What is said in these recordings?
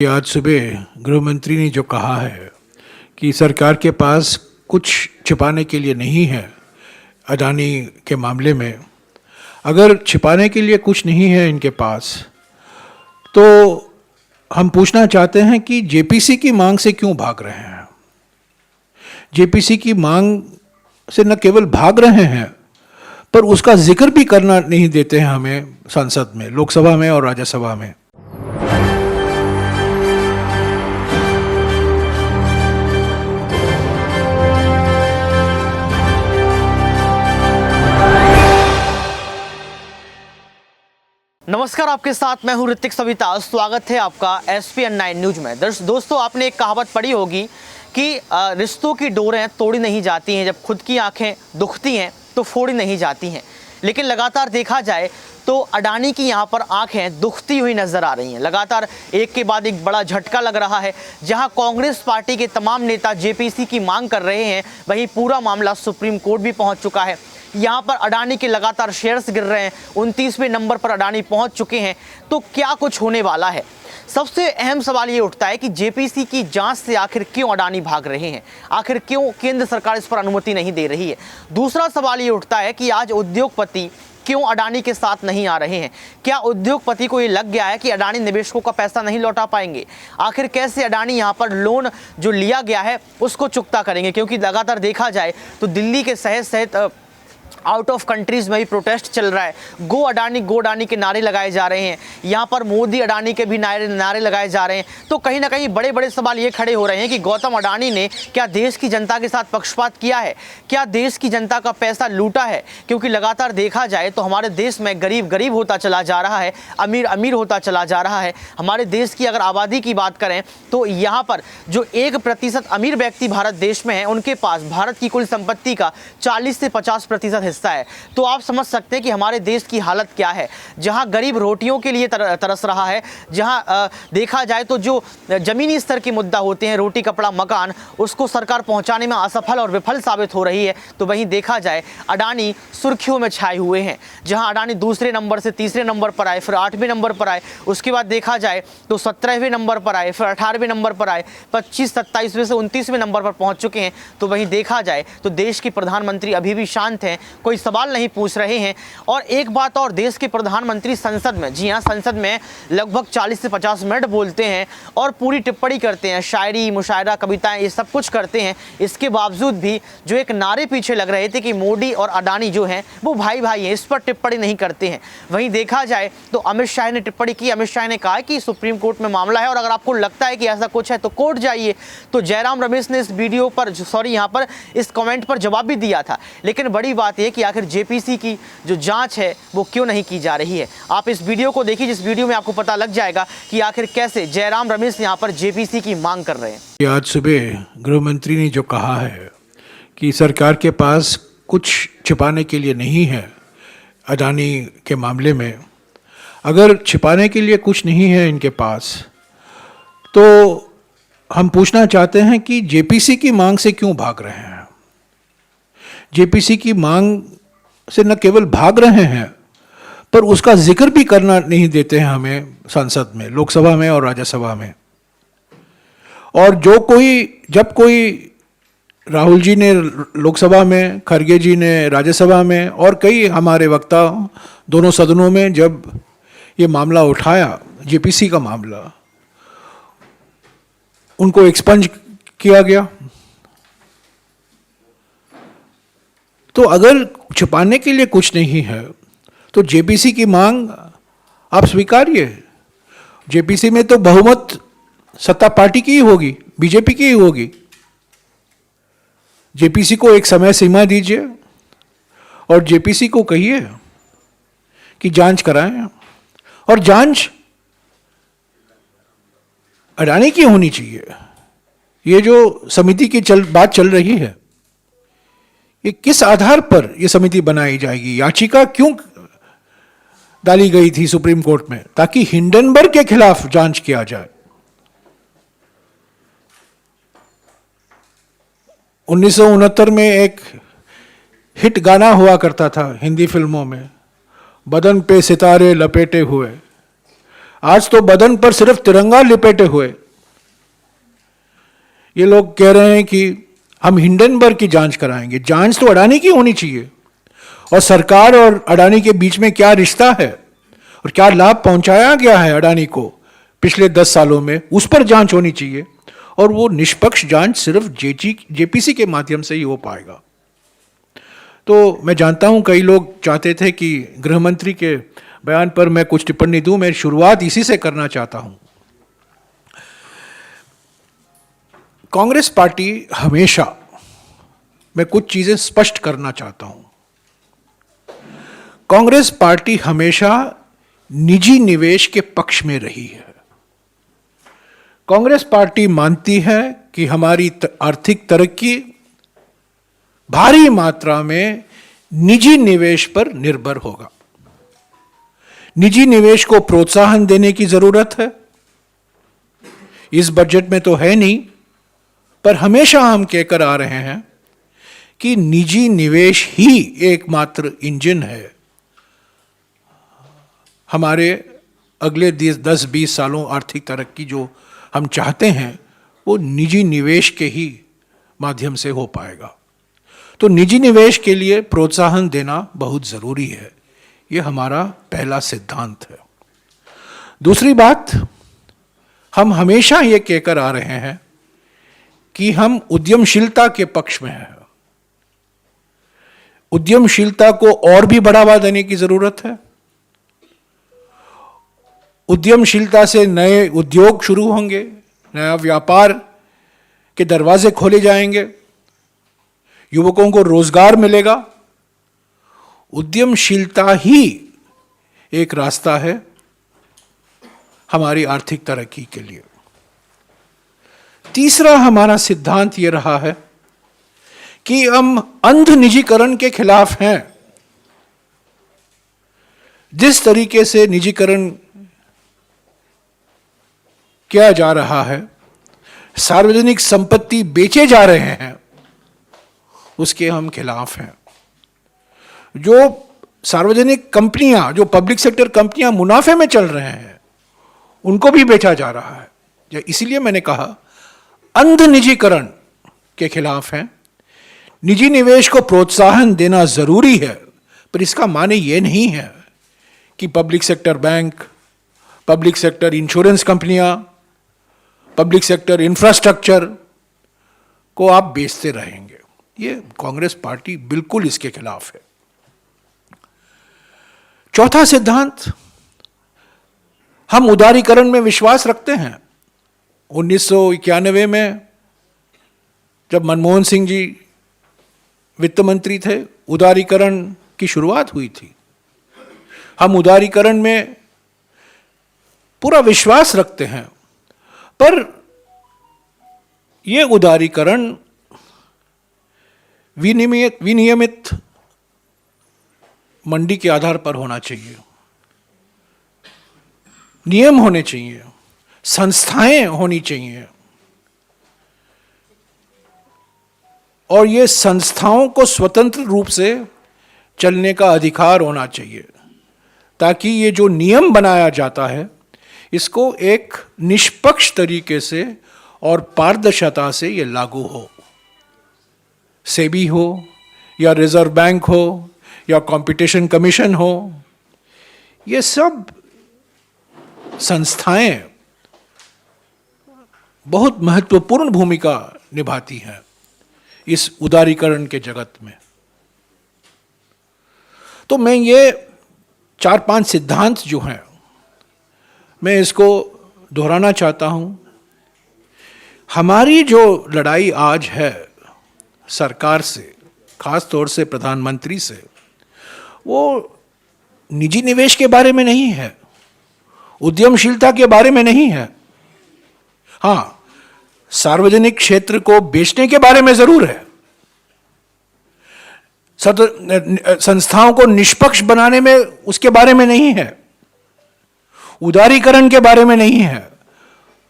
आज सुबह गृह मंत्री ने जो कहा है कि सरकार के पास कुछ छिपाने के लिए नहीं है अडानी के मामले में, अगर छिपाने के लिए कुछ नहीं है इनके पास, तो हम पूछना चाहते हैं कि जेपीसी की मांग से क्यों भाग रहे हैं। जेपीसी की मांग से न केवल भाग रहे हैं, पर उसका जिक्र भी करना नहीं देते हैं हमें संसद में, लोकसभा में और राज्यसभा में। नमस्कार, आपके साथ मैं हूं ऋतिक सविता। स्वागत है आपका SPN9 न्यूज में। दोस्तों, आपने एक कहावत पढ़ी होगी कि रिश्तों की डोरें तोड़ी नहीं जाती हैं, जब खुद की आंखें दुखती हैं तो फोड़ी नहीं जाती हैं। लेकिन लगातार देखा जाए तो अडानी की यहाँ पर आंखें दुखती हुई नजर आ रही हैं। लगातार एक के बाद एक बड़ा झटका लग रहा है। जहां कांग्रेस पार्टी के तमाम नेता जेपीसी की मांग कर रहे हैं, वहीं पूरा मामला सुप्रीम कोर्ट भी पहुंच चुका है। यहाँ पर अडानी के लगातार शेयर्स गिर रहे हैं, 29वें नंबर पर अडानी पहुंच चुके हैं। तो क्या कुछ होने वाला है? सबसे अहम सवाल ये उठता है कि जेपीसी की जांच से आखिर क्यों अडानी भाग रहे हैं, आखिर क्यों केंद्र सरकार इस पर अनुमति नहीं दे रही है। दूसरा सवाल ये उठता है कि आज उद्योगपति क्यों अडानी के साथ नहीं आ रहे हैं। क्या उद्योगपति को ये लग गया है कि अडानी निवेशकों का पैसा नहीं लौटा पाएंगे? आखिर कैसे अडानी यहाँ पर लोन जो लिया गया है उसको चुकता करेंगे? क्योंकि लगातार देखा जाए तो दिल्ली के शहर सहित आउट ऑफ कंट्रीज में भी प्रोटेस्ट चल रहा है। गो अडानी के नारे लगाए जा रहे हैं। यहाँ पर मोदी अडानी के भी नारे लगाए जा रहे हैं। तो कहीं ना कहीं बड़े बड़े सवाल ये खड़े हो रहे हैं कि गौतम अडानी ने क्या देश की जनता के साथ पक्षपात किया है, क्या देश की जनता का पैसा लूटा है? क्योंकि लगातार देखा जाए तो हमारे देश में गरीब गरीब होता चला जा रहा है, अमीर अमीर होता चला जा रहा है। हमारे देश की अगर आबादी की बात करें तो यहाँ पर जो 1% अमीर व्यक्ति भारत देश में है, उनके पास भारत की कुल संपत्ति का 40 से 50% हिस्सा है। तो आप समझ सकते हैं कि हमारे देश की हालत क्या है। जहां गरीब रोटियों के लिए तरस रहा है, जहां देखा जाए तो जो जमीनी स्तर के मुद्दा होते हैं, रोटी कपड़ा मकान, उसको सरकार पहुंचाने में असफल और विफल साबित हो रही है। तो वहीं देखा जाए अडानी सुर्खियों में छाए हुए हैं। जहां अडानी दूसरे नंबर से तीसरे नंबर पर आए, फिर 8वें नंबर पर आए, उसके बाद देखा जाए तो 17वें नंबर पर आए, फिर 18वें नंबर पर आए, 25, 27वें से 29वें नंबर पर पहुंच चुके हैं। तो वहीं देखा जाए तो देश के प्रधानमंत्री अभी भी शांत हैं, कोई सवाल नहीं पूछ रहे हैं। और एक बात और, देश के प्रधानमंत्री संसद में, जी हां, संसद में लगभग 40 से 50 मिनट बोलते हैं और पूरी टिप्पणी करते हैं, शायरी मुशायरा कविताएं ये सब कुछ करते हैं। इसके बावजूद भी जो एक नारे पीछे लग रहे थे कि मोदी और अडानी जो हैं वो भाई भाई हैं, इस पर टिप्पणी नहीं करते हैं। वहीं देखा जाए तो अमित शाह ने टिप्पणी की। अमित शाह ने कहा कि सुप्रीम कोर्ट में मामला है और अगर आपको लगता है कि ऐसा कुछ है तो कोर्ट जाइए। तो जयराम रमेश ने इस वीडियो पर, यहाँ पर इस कमेंट पर जवाब भी दिया था। लेकिन बड़ी बात यह कि आखिर जेपीसी की जो जांच है वो क्यों नहीं की जा रही है। आप इस वीडियो को देखिए, जिस वीडियो में आपको पता लग जाएगा कि आखिर कैसे जयराम रमेश यहां पर जेपीसी की मांग कर रहे हैं। आज सुबह गृह मंत्री ने जो कहा है कि सरकार के पास कुछ छिपाने के लिए नहीं है अडानी के मामले में, अगर छिपाने के लिए कुछ नहीं है इनके पास, तो हम पूछना चाहते हैं कि जेपीसी की मांग से क्यों भाग रहे हैं। जेपीसी की मांग से न केवल भाग रहे हैं, पर उसका जिक्र भी करना नहीं देते हैं हमें संसद में, लोकसभा में और राज्यसभा में। और जब कोई राहुल जी ने लोकसभा में, खरगे जी ने राज्यसभा में और कई हमारे वक्ता दोनों सदनों में जब ये मामला उठाया, जेपीसी का मामला, उनको एक्सपंज किया गया। तो अगर छुपाने के लिए कुछ नहीं है तो जेपीसी की मांग आप स्वीकारिए। जेपीसी में तो बहुमत सत्ता पार्टी की ही होगी, बीजेपी की ही होगी। जेपीसी को एक समय सीमा दीजिए और जेपीसी को कहिए कि जांच कराएं। और जांच अडानी की होनी चाहिए। ये जो समिति की बात चल रही है, ये किस आधार पर यह समिति बनाई जाएगी? याचिका क्यों डाली गई थी सुप्रीम कोर्ट में? ताकि हिंडनबर्ग के खिलाफ जांच किया जाए। 1969 में एक हिट गाना हुआ करता था हिंदी फिल्मों में, बदन पे सितारे लपेटे हुए। आज तो बदन पर सिर्फ तिरंगा लिपेटे हुए ये लोग कह रहे हैं कि हम हिंडनबर्ग की जांच कराएंगे। जांच तो अडानी की होनी चाहिए, और सरकार और अडानी के बीच में क्या रिश्ता है और क्या लाभ पहुंचाया गया है अडानी को पिछले 10 सालों में, उस पर जांच होनी चाहिए। और वो निष्पक्ष जांच सिर्फ जेपीसी के माध्यम से ही हो पाएगा। तो मैं जानता हूं कई लोग चाहते थे कि गृह मंत्री के बयान पर मैं कुछ टिप्पणी दूं। मैं शुरुआत इसी से करना चाहता हूं। कांग्रेस पार्टी हमेशा, मैं कुछ चीजें स्पष्ट करना चाहता हूं, कांग्रेस पार्टी हमेशा निजी निवेश के पक्ष में रही है। कांग्रेस पार्टी मानती है कि हमारी आर्थिक तरक्की भारी मात्रा में निजी निवेश पर निर्भर होगा। निजी निवेश को प्रोत्साहन देने की जरूरत है। इस बजट में तो है नहीं, पर हमेशा हम कहकर आ रहे हैं कि निजी निवेश ही एकमात्र इंजन है हमारे अगले 10-20 सालों आर्थिक तरक्की जो हम चाहते हैं, वो निजी निवेश के ही माध्यम से हो पाएगा। तो निजी निवेश के लिए प्रोत्साहन देना बहुत जरूरी है। ये हमारा पहला सिद्धांत है। दूसरी बात, हम हमेशा ये कहकर आ रहे हैं कि हम उद्यमशीलता के पक्ष में हैं। उद्यमशीलता को और भी बढ़ावा देने की जरूरत है। उद्यमशीलता से नए उद्योग शुरू होंगे, नया व्यापार के दरवाजे खोले जाएंगे, युवकों को रोजगार मिलेगा। उद्यमशीलता ही एक रास्ता है हमारी आर्थिक तरक्की के लिए। तीसरा हमारा सिद्धांत यह रहा है कि हम अंध निजीकरण के खिलाफ हैं। जिस तरीके से निजीकरण किया जा रहा है, सार्वजनिक संपत्ति बेचे जा रहे हैं, उसके हम खिलाफ हैं। जो सार्वजनिक कंपनियां, जो पब्लिक सेक्टर कंपनियां मुनाफे में चल रहे हैं, उनको भी बेचा जा रहा है। इसीलिए मैंने कहा अंध निजीकरण के खिलाफ हैं। निजी निवेश को प्रोत्साहन देना जरूरी है, पर इसका माने यह नहीं है कि public sector bank, public sector insurance कंपनियां, पब्लिक सेक्टर इंफ्रास्ट्रक्चर को आप बेचते रहेंगे। ये कांग्रेस पार्टी बिल्कुल इसके खिलाफ है। चौथा सिद्धांत, हम उदारीकरण में विश्वास रखते हैं। 1991 में जब मनमोहन सिंह जी वित्त मंत्री थे, उदारीकरण की शुरुआत हुई थी। हम उदारीकरण में पूरा विश्वास रखते हैं, पर यह उदारीकरण विनियमित मंडी के आधार पर होना चाहिए। नियम होने चाहिए, संस्थाएं होनी चाहिए, और ये संस्थाओं को स्वतंत्र रूप से चलने का अधिकार होना चाहिए, ताकि ये जो नियम बनाया जाता है इसको एक निष्पक्ष तरीके से और पारदर्शिता से ये लागू हो। सेबी हो या रिजर्व बैंक हो या कंपटीशन कमीशन हो, ये सब संस्थाएं बहुत महत्वपूर्ण भूमिका निभाती हैं इस उदारीकरण के जगत में। तो मैं ये 4-5 सिद्धांत जो हैं, मैं इसको दोहराना चाहता हूं। हमारी जो लड़ाई आज है सरकार से, खास तौर से प्रधानमंत्री से, वो निजी निवेश के बारे में नहीं है, उद्यमशीलता के बारे में नहीं है। हां, सार्वजनिक क्षेत्र को बेचने के बारे में जरूर है, संस्थाओं को निष्पक्ष बनाने में उसके बारे में नहीं है, उदारीकरण के बारे में नहीं है।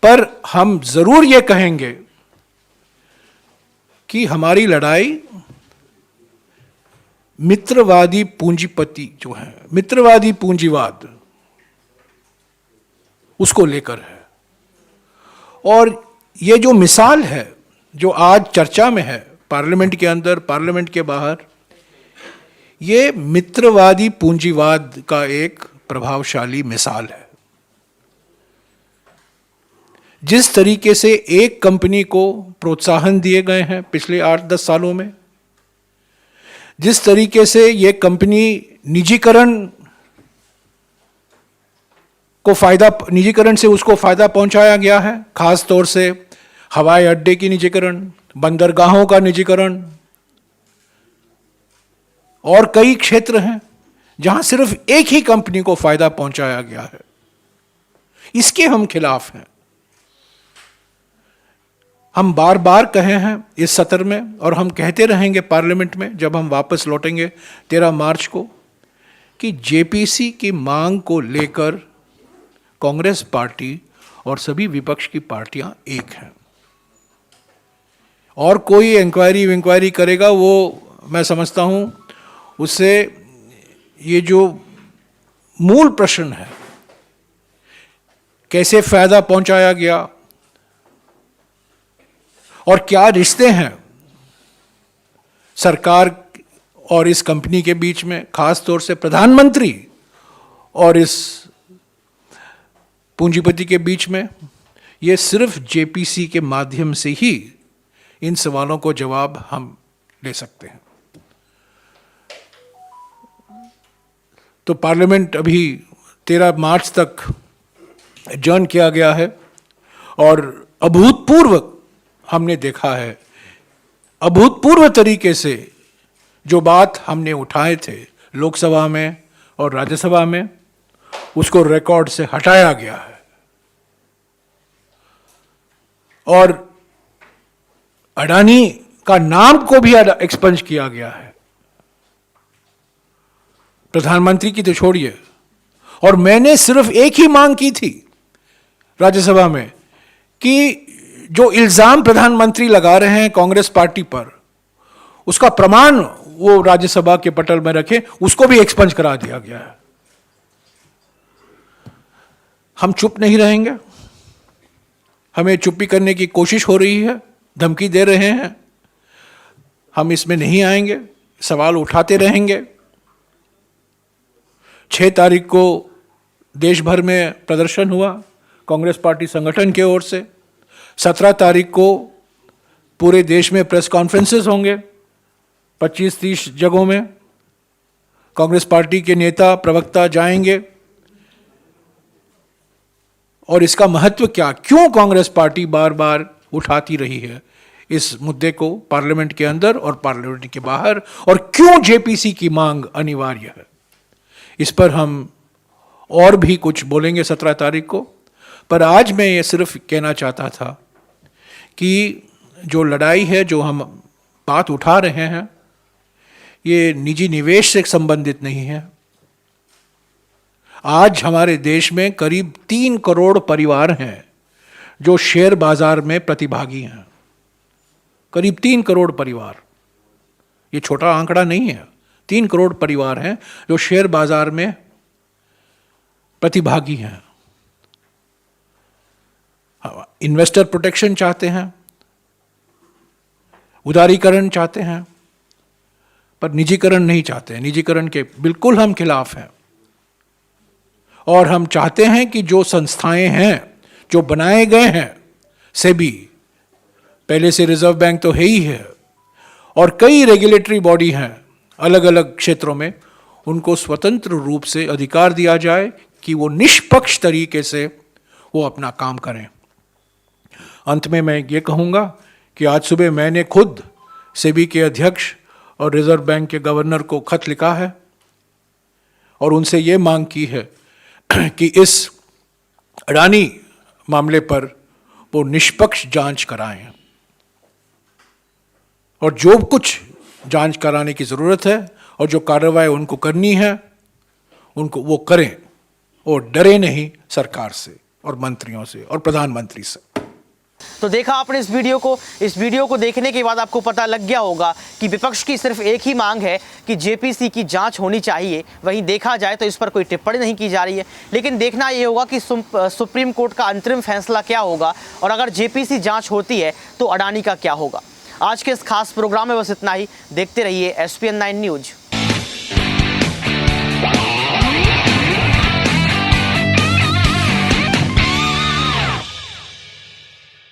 पर हम जरूर यह कहेंगे कि हमारी लड़ाई मित्रवादी पूंजीपति जो है, मित्रवादी पूंजीवाद, उसको लेकर है। और ये जो मिसाल है जो आज चर्चा में है, पार्लियामेंट के अंदर, पार्लियामेंट के बाहर, ये मित्रवादी पूंजीवाद का एक प्रभावशाली मिसाल है। जिस तरीके से एक कंपनी को प्रोत्साहन दिए गए हैं पिछले 8-10 सालों में, जिस तरीके से ये कंपनी निजीकरण से उसको फायदा पहुंचाया गया है, खास तौर से हवाई अड्डे की निजीकरण, बंदरगाहों का निजीकरण, और कई क्षेत्र हैं जहां सिर्फ एक ही कंपनी को फायदा पहुंचाया गया है। इसके हम खिलाफ हैं। हम बार बार कहे हैं इस सत्र में, और हम कहते रहेंगे पार्लियामेंट में जब हम वापस लौटेंगे 13 मार्च को, कि जेपीसी की मांग को लेकर कांग्रेस पार्टी और सभी विपक्ष की पार्टियां एक हैं। और कोई इंक्वायरी करेगा, वो मैं समझता हूं उससे ये जो मूल प्रश्न है, कैसे फायदा पहुंचाया गया और क्या रिश्ते हैं सरकार और इस कंपनी के बीच में, खास तौर से प्रधानमंत्री और इस पूंजीपति के बीच में, ये सिर्फ जेपीसी के माध्यम से ही इन सवालों को जवाब हम ले सकते हैं। तो पार्लियामेंट अभी 13 मार्च तक एडजर्न किया गया है, और अभूतपूर्व हमने देखा है, अभूतपूर्व तरीके से जो बात हमने उठाए थे लोकसभा में और राज्यसभा में, उसको रिकॉर्ड से हटाया गया है। और अडानी का नाम को भी एक्सपंज किया गया है, प्रधानमंत्री की तो छोड़िए। और मैंने सिर्फ एक ही मांग की थी राज्यसभा में कि जो इल्जाम प्रधानमंत्री लगा रहे हैं कांग्रेस पार्टी पर, उसका प्रमाण वो राज्यसभा के पटल में रखें, उसको भी एक्सपंज करा दिया गया है। हम चुप नहीं रहेंगे, हमें चुप्पी करने की कोशिश हो रही है, धमकी दे रहे हैं, हम इसमें नहीं आएंगे, सवाल उठाते रहेंगे। 6 तारीख को देश भर में प्रदर्शन हुआ कांग्रेस पार्टी संगठन की ओर से। 17 तारीख को पूरे देश में प्रेस कॉन्फ्रेंसेस होंगे 25-30 जगहों में। कांग्रेस पार्टी के नेता, प्रवक्ता जाएंगे, और इसका महत्व क्या, क्यों कांग्रेस पार्टी बार बार उठाती रही है इस मुद्दे को पार्लियामेंट के अंदर और पार्लियामेंट के बाहर, और क्यों जेपीसी की मांग अनिवार्य है, इस पर हम और भी कुछ बोलेंगे 17 तारीख को। पर आज मैं ये सिर्फ कहना चाहता था कि जो लड़ाई है, जो हम बात उठा रहे हैं, ये निजी निवेश से संबंधित नहीं है। आज हमारे देश में करीब 3 करोड़ परिवार हैं जो शेयर बाजार में प्रतिभागी हैं। करीब 3 करोड़ परिवार, ये छोटा आंकड़ा नहीं है। 3 करोड़ परिवार हैं जो शेयर बाजार में प्रतिभागी हैं। इन्वेस्टर प्रोटेक्शन चाहते हैं, उदारीकरण चाहते हैं, पर निजीकरण नहीं चाहते हैं। निजीकरण के बिल्कुल हम खिलाफ हैं। और हम चाहते हैं कि जो संस्थाएं हैं, जो बनाए गए हैं, सेबी, पहले से रिजर्व बैंक तो है ही है, और कई रेगुलेटरी बॉडी हैं अलग अलग क्षेत्रों में, उनको स्वतंत्र रूप से अधिकार दिया जाए कि वो निष्पक्ष तरीके से वो अपना काम करें। अंत में मैं ये कहूँगा कि आज सुबह मैंने खुद सेबी के अध्यक्ष और रिजर्व बैंक के गवर्नर को खत लिखा है और उनसे ये मांग की है कि इस अडानी मामले पर वो निष्पक्ष जांच कराएं, और जो कुछ जांच कराने की ज़रूरत है और जो कार्रवाई उनको करनी है उनको वो करें, और डरे नहीं सरकार से और मंत्रियों से और प्रधानमंत्री से। तो देखा आपने इस वीडियो को देखने के बाद आपको पता लग गया होगा कि विपक्ष की सिर्फ एक ही मांग है कि जेपीसी की जांच होनी चाहिए। वहीं देखा जाए तो इस पर कोई टिप्पणी नहीं की जा रही है, लेकिन देखना ये होगा कि सुप्रीम कोर्ट का अंतरिम फैसला क्या होगा और अगर जेपीसी जांच होती है तो अडानी का क्या होगा। आज के इस खास प्रोग्राम में बस इतना ही। देखते रहिए SPN9 न्यूज।